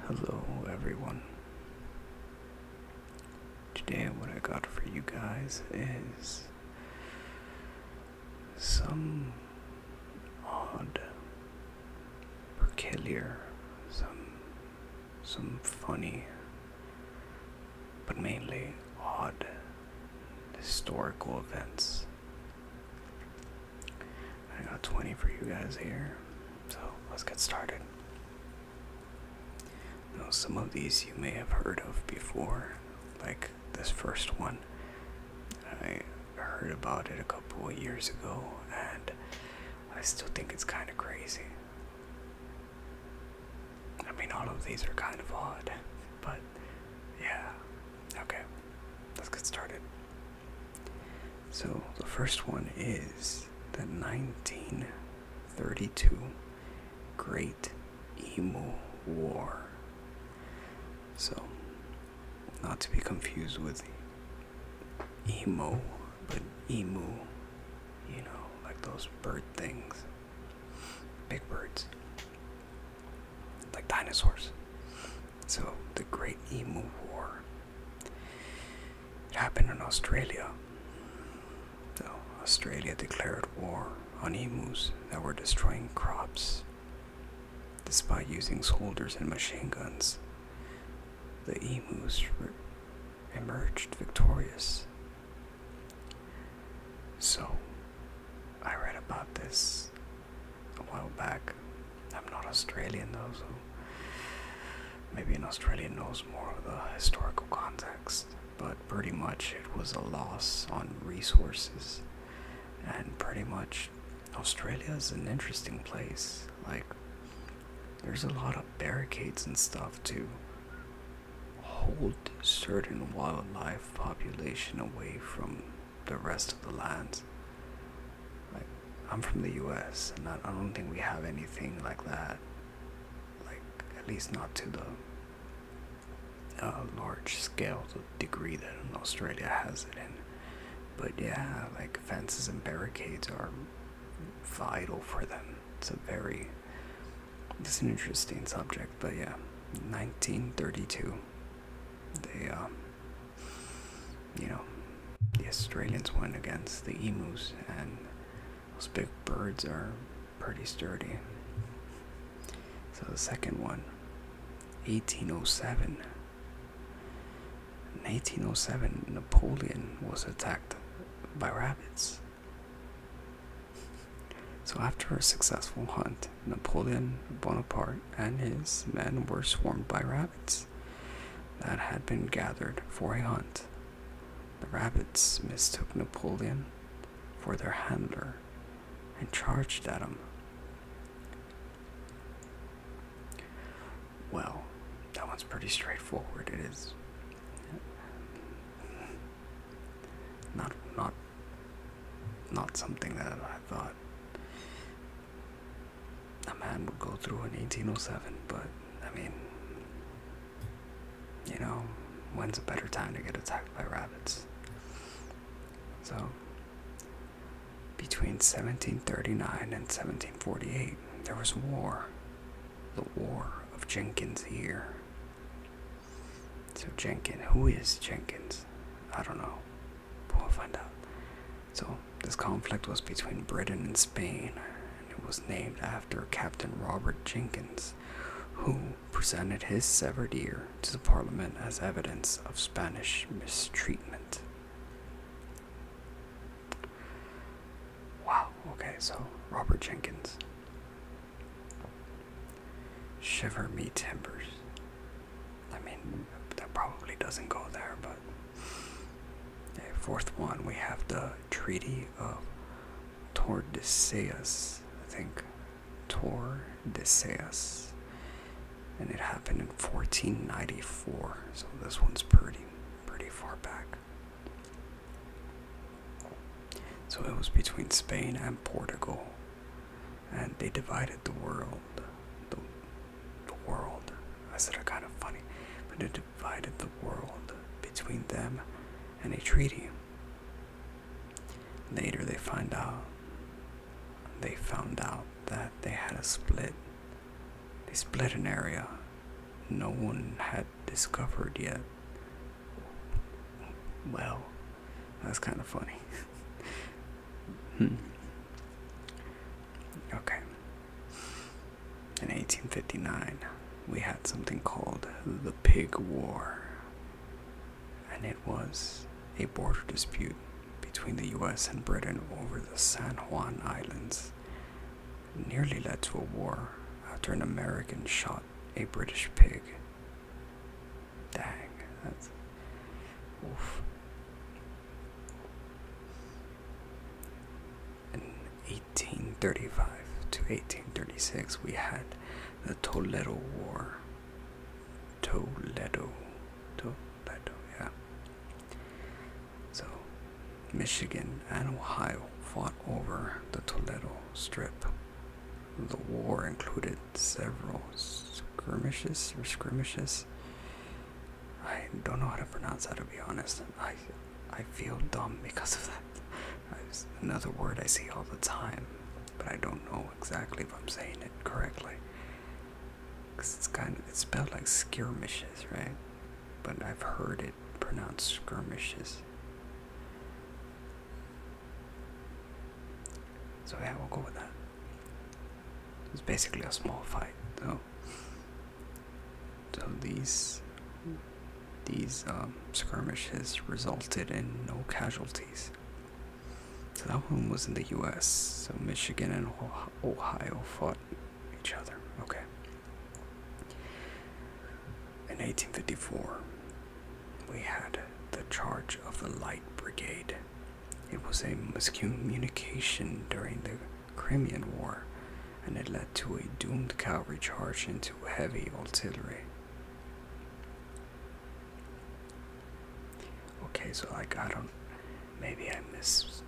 Hello, everyone. Today, what I got for you guys is some odd, peculiar, some funny, but mainly odd historical events. I got 20 for you guys here, so let's get started. Now, some of these you may have heard of before, like this first one. I heard about it a couple of years ago, and I still think it's kind of crazy. I mean, all of these are kind of odd, but yeah. Okay, let's get started. So, the first one is the 1932 Great Emu War. So, not to be confused with emo, but emu, like those bird things, big birds, like dinosaurs. So, the Great Emu War. It happened in Australia. So, Australia declared war on emus that were destroying crops. Despite using soldiers and machine guns, the emus emerged victorious. So, I read about this a while back. I'm not Australian though, so maybe an Australian knows more of the historical context. But pretty much it was a loss on resources, and pretty much Australia is an interesting place. Like, there's a lot of barricades and stuff to hold certain wildlife population away from the rest of the land. Like, I'm from the US, and I don't think we have anything like that. Like, at least not to the large scale, the degree that Australia has it in. But yeah, like fences and barricades are vital for them. It's an interesting subject, but yeah, 1932, they, the Australians went against the emus, and those big birds are pretty sturdy. So the second one, 1807. In 1807, Napoleon was attacked by rabbits. So after a successful hunt, Napoleon Bonaparte and his men were swarmed by rabbits that had been gathered for a hunt. The rabbits mistook Napoleon for their handler and charged at him. Well, that one's pretty straightforward. It is not something that I thought a man would go through in 1807, but I mean, when's a better time to get attacked by rabbits? So, between 1739 and 1748, there was war. The War of Jenkins' Year. So who is Jenkins? I don't know, but we'll find out. So, this conflict was between Britain and Spain, and it was named after Captain Robert Jenkins, who presented his severed ear to the Parliament as evidence of Spanish mistreatment. Wow, okay, so Robert Jenkins. Shiver me timbers. I mean, that probably doesn't go there, but okay, fourth one, we have the Treaty of Tordesillas. I think Tordesillas, and it happened in 1494. So this one's pretty far back. So it was between Spain and Portugal, and they divided the world. The world. I said it kind of funny, but it divided the world between them and a treaty. Later they found out that they had a split. They split an area no one had discovered yet. Well, that's kind of funny. Okay. In 1859, we had something called the Pig War, and it was a border dispute between the US and Britain over the San Juan Islands. It nearly led to a war after an American shot a British pig. Dang, that's oof. In 1835 to 1836, we had the Toledo War. Toledo, yeah. So, Michigan and Ohio fought over the Toledo Strip. The war included several skirmishes. I don't know how to pronounce that, to be honest. I feel dumb because of that. It's another word I see all the time, but I don't know exactly if I'm saying it correctly. Cause it's spelled like skirmishes, right? But I've heard it pronounced skirmishes. So yeah, we'll go with that. It's basically a small fight, though. So these skirmishes resulted in no casualties. So that one was in the U.S. So Michigan and Ohio fought each other. Okay. In 1854, we had the Charge of the Light Brigade. It was a miscommunication during the Crimean War, and it led to a doomed cavalry charge into heavy artillery. Okay, so maybe I missed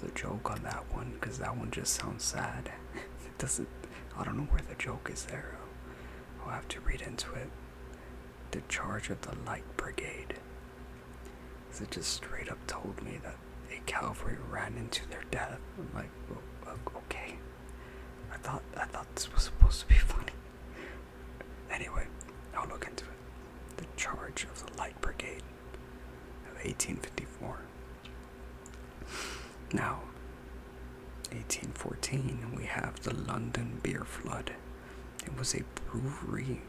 the joke on that one, because that one just sounds sad. I don't know where the joke is there. I'll have to read into it. The Charge of the Light Brigade. It just straight up told me that a cavalry ran into their death. I'm like, okay. I thought this was supposed to be funny. Anyway, I'll look into it. The Charge of the Light Brigade of 1854. Now, 1814, we have the London Beer Flood. It was a brewery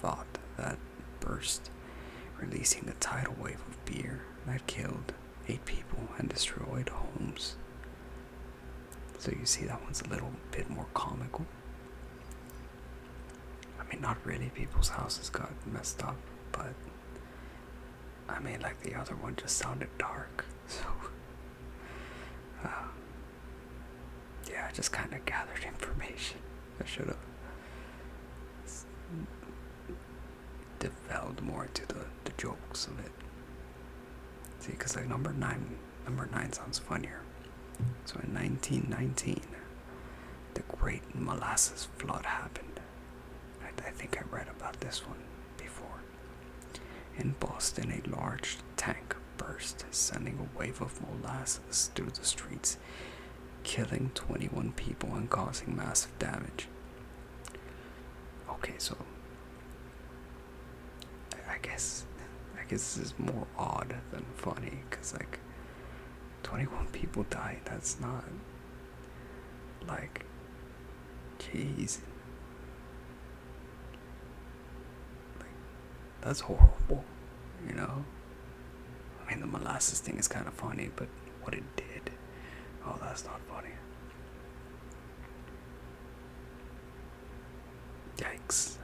thought that burst, releasing a tidal wave of beer that killed 8 people and destroyed homes. So you see, that one's a little bit more comical. I mean, not really, people's houses got messed up, but I mean, like, the other one just sounded dark. So yeah, I just kind of gathered information. I should have delved more into the jokes of it. See, because like number nine sounds funnier. So in 1919, the Great Molasses Flood happened. I think I read about this one before. In Boston, a large tank burst, sending a wave of molasses through the streets, killing 21 people and causing massive damage. Okay, so I guess this is more odd than funny, because like 21 people died. That's not, like, jeez, like, that's horrible, you know? I mean, the molasses thing is kind of funny, but what it did, oh, that's not funny. Yikes.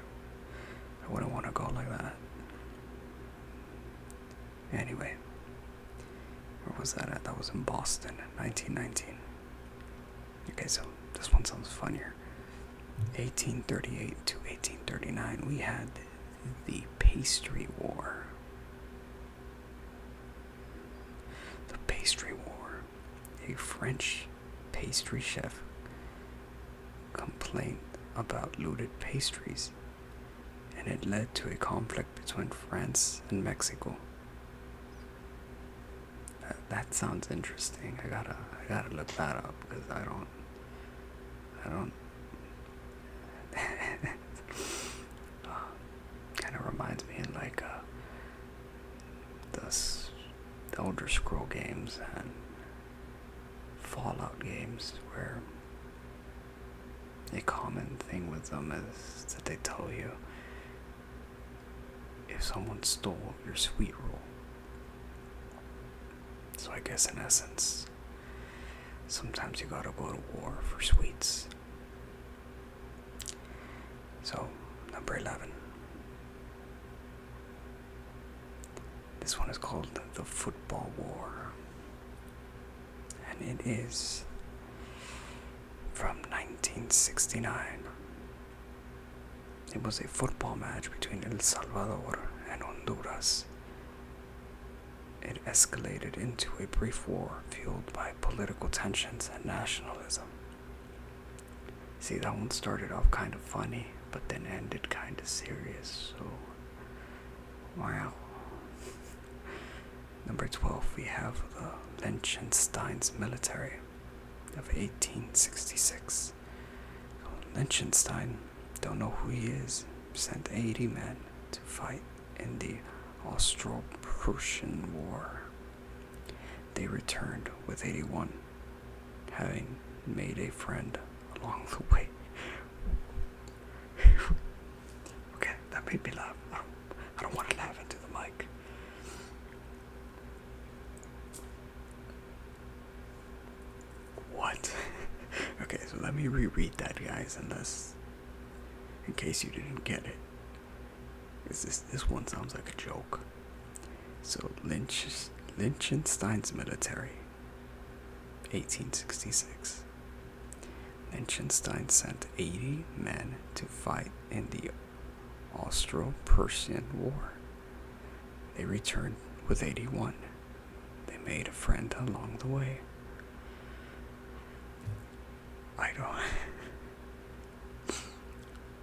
I wouldn't want to go like that. Anyway, where was that at? That was in Boston, 1919. Okay, so this one sounds funnier. 1838 to 1839, we had the Pastry War. The Pastry War. A French pastry chef complained about looted pastries, and it led to a conflict between France and Mexico. That sounds interesting. I gotta look that up, because I don't Elder Scroll games and Fallout games where a common thing with them is that they tell you if someone stole your sweet roll. So I guess in essence, sometimes you gotta go to war for sweets. So, number 11. This one is called the Football War. And it is from 1969. It was a football match between El Salvador and Honduras. It escalated into a brief war fueled by political tensions and nationalism. See, that one started off kind of funny, but then ended kind of serious, so wow. Number 12, we have the Liechtenstein's military of 1866. Liechtenstein, don't know who he is, sent 80 men to fight in the Austro-Prussian War. They returned with 81, having made a friend along the way. Okay, that made me laugh. I don't want to laugh into the mic. What? Okay, so let me reread that, guys, in case you didn't get it. This one sounds like a joke. So Liechtenstein's military, 1866. Liechtenstein sent 80 men to fight in the Austro-Prussian War. They returned with 81. They made a friend along the way.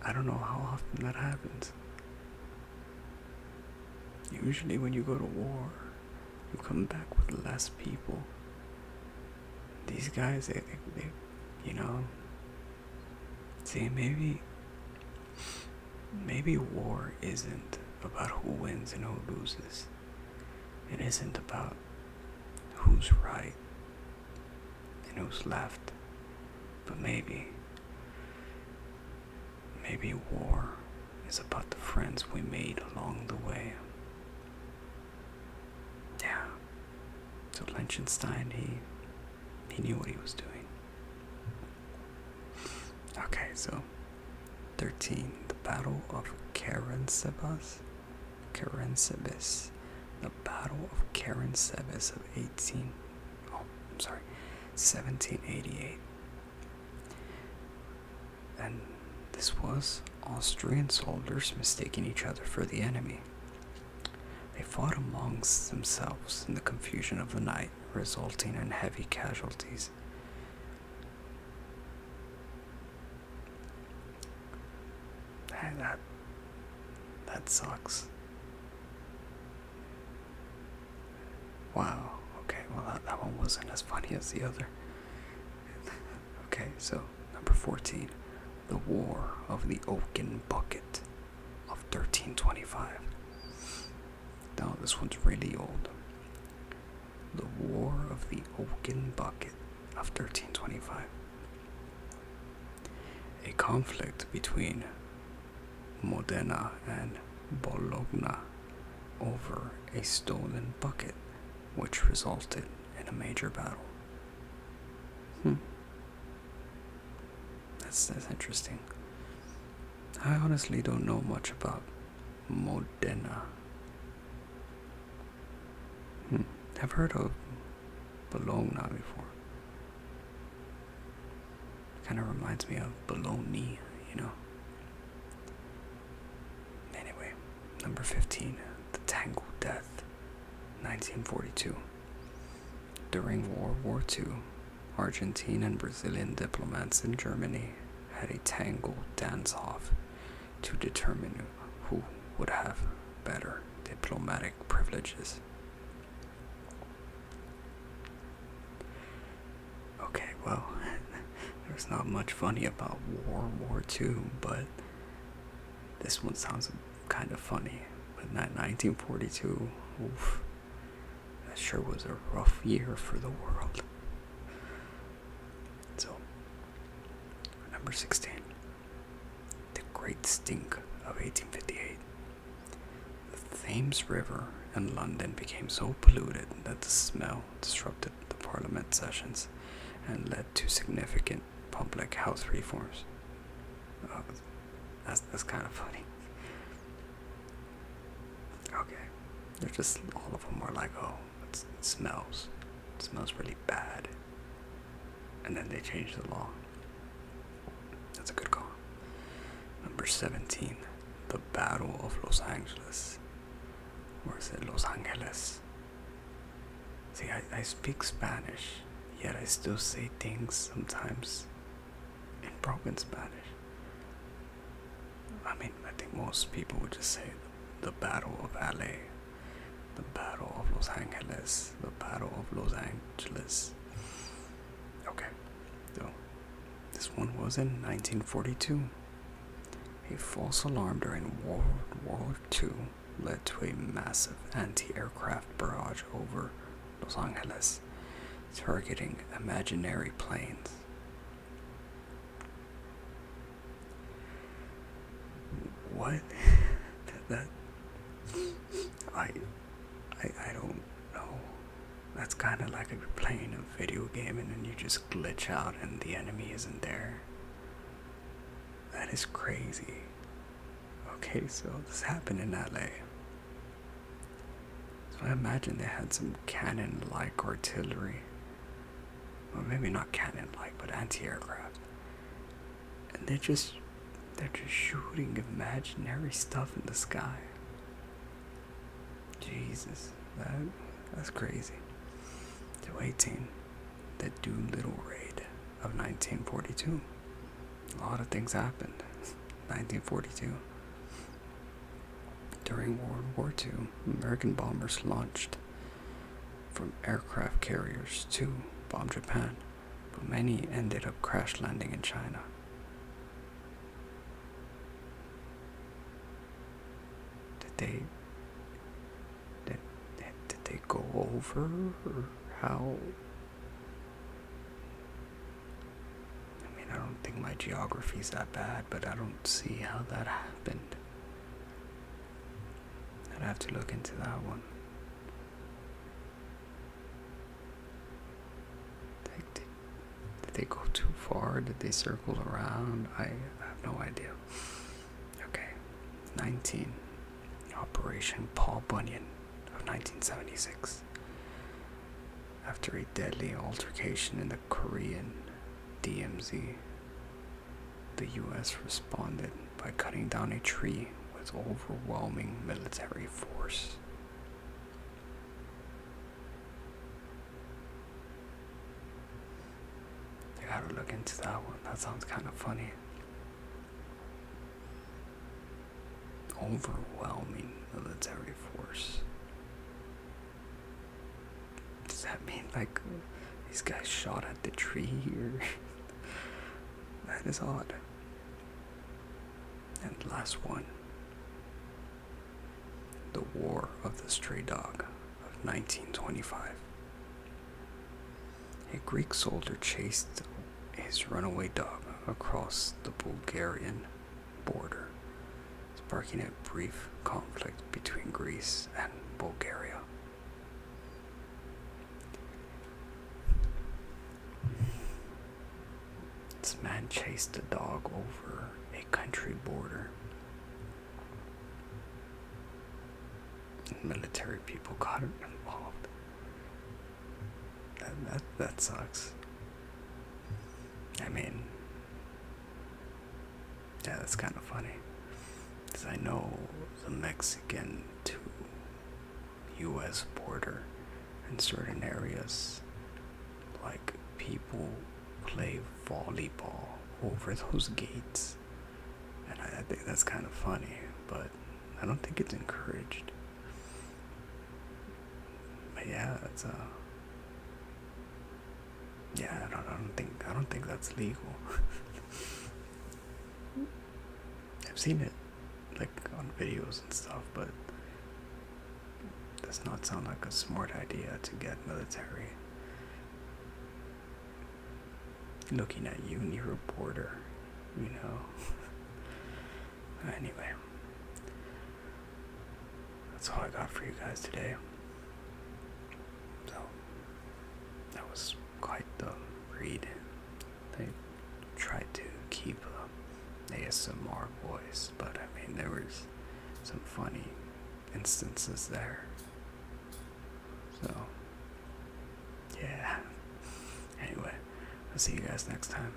I don't know how often that happens. Usually when you go to war, you come back with less people. These guys, they you know, see, maybe war isn't about who wins and who loses. It isn't about who's right and who's left. But maybe war is about the friends we made along the way. Yeah. So Liechtenstein, he knew what he was doing. Okay, so 13, the Battle of Karansebes. The Battle of Karansebes of 1788. And this was Austrian soldiers mistaking each other for the enemy. They fought amongst themselves in the confusion of the night, resulting in heavy casualties. That sucks. Wow. Okay, well that one wasn't as funny as the other. Okay, so number 14, the War of the Oaken Bucket of 1325. Now this one's really old. The War of the Oaken Bucket of 1325. A conflict between Modena and Bologna over a stolen bucket, which resulted in a major battle. That's interesting. I honestly don't know much about Modena. I've heard of Bologna before. Kind of reminds me of Bologna, you know. Anyway, number 15, the Tangled Death, 1942. During World War II, Argentine and Brazilian diplomats in Germany had a tango dance-off to determine who would have better diplomatic privileges. Okay, well, there's not much funny about World War II, but this one sounds kind of funny. But 1942, oof, It sure was a rough year for the world. So, number 16. The Great Stink of 1858. The Thames River in London became so polluted that the smell disrupted the Parliament sessions and led to significant public health reforms. Oh, that's kind of funny. Okay, they're just, all of them are like, oh, it smells. It smells really bad. And then they changed the law. That's a good call. Number 17, the Battle of Los Angeles. Or is it Los Angeles? See, I speak Spanish, yet I still say things sometimes in broken Spanish. I mean, I think most people would just say the Battle of LA, the Battle of Los Angeles, the Battle of Los Angeles. Okay, so this one was in 1942. A false alarm during World War II led to a massive anti-aircraft barrage over Los Angeles, targeting imaginary planes. What? that I don't know. That's kind of like if you're playing a video game and then you just glitch out and the enemy isn't there. That is crazy. Okay, so this happened in LA. So I imagine they had some cannon-like artillery. Well, maybe not cannon-like, but anti-aircraft. And they're just shooting imaginary stuff in the sky. Jesus, that's crazy. So 18, the Doolittle Raid of 1942. A lot of things happened. 1942. During World War II, American bombers launched from aircraft carriers to bomb Japan, but many ended up crash landing in China. Did they go over, or how? I mean, I don't think my geography's that bad, but I don't see how that happened. I'd have to look into that one. Did they go too far? Did they circle around? I have no idea. Okay, 19. Operation Paul Bunyan of 1976. After a deadly altercation in the Korean DMZ, the U.S. responded by cutting down a tree with overwhelming military force. I gotta look into that one. That sounds kind of funny. Overwhelming military force. Does that mean like these guys shot at the tree or that is odd. And last one. The War of the Stray Dog of 1925. A Greek soldier chased his runaway dog across the Bulgarian border, sparking a brief conflict between Greece and Bulgaria. This man chased the dog over a country border. Military people got involved. That sucks. I mean, yeah, that's kind of funny. Because I know the Mexican to U.S. border in certain areas, like people play volleyball over those gates. And I think that's kind of funny, but I don't think it's encouraged. But yeah, it's yeah, I don't think that's legal. I've seen it like on videos and stuff, but does not sound like a smart idea to get military looking at you and your reporter, you know. Anyway, that's all I got for you guys today. So, that was quite the read. They tried to keep ASMR voice, but I mean, there was some funny instances there. So, yeah. Anyway, I'll see you guys next time.